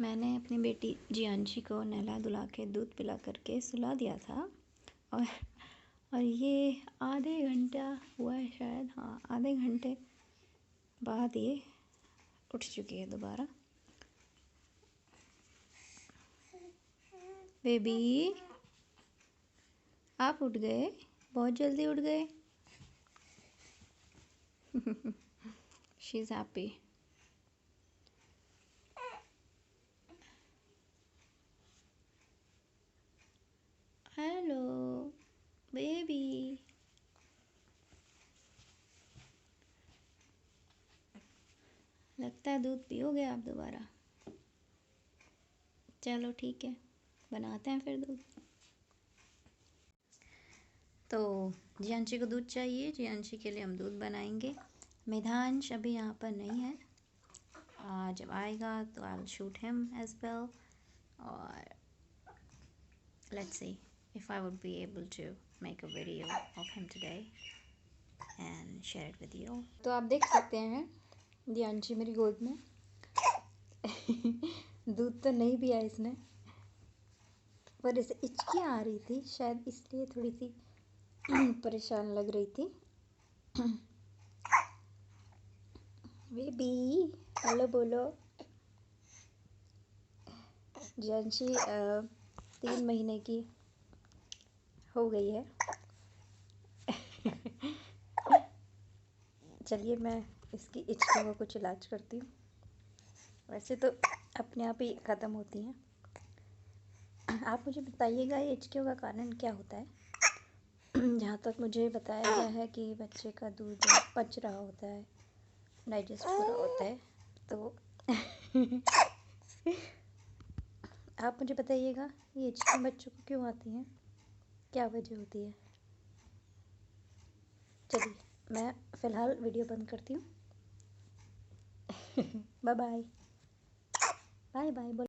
मैंने अपनी बेटी जियांशी को नहला धुला के दूध पिला करके सुला दिया था और ये आधे घंटा हुआ है शायद, हाँ आधे घंटे बाद ये उठ चुकी है दोबारा। बेबी आप उठ गए, बहुत जल्दी उठ गए। She is happy. Hello baby, लगता है दूध पियोगे आप दोबारा। चलो ठीक है, बनाते हैं फिर दूध। तो जियांशी को दूध चाहिए, जियांशी के लिए हम दूध बनाएंगे। मिधांश अभी यहाँ पर नहीं है, जब आएगा तो I will shoot him as well, और let's see if I would be able to make a video of him today and share it with you. तो आप देख सकते हैं जियांशी मेरी गोद में। दूध तो नहीं पिया इसने, पर इसे हिचकी आ रही थी शायद, इसलिए थोड़ी सी परेशान लग रही थी। बेबी हेलो बोलो। जियांशी 3 महीने की हो गई है। चलिए मैं इसकी हिचकियों का कुछ इलाज करती हूँ। वैसे तो अपने आप ही ख़त्म होती हैं। आप मुझे बताइएगा ये हिचकियों का कारण क्या होता है। जहाँ तक मुझे बताया गया है कि बच्चे का दूध पच रहा होता है, डाइजेस्ट हो रहा होता है, तो आप मुझे बताइएगा ये हिचकियाँ बच्चों को क्यों आती हैं, क्या वजह होती है। चलिए मैं फ़िलहाल वीडियो बंद करती हूँ। Bye bye, bye bye.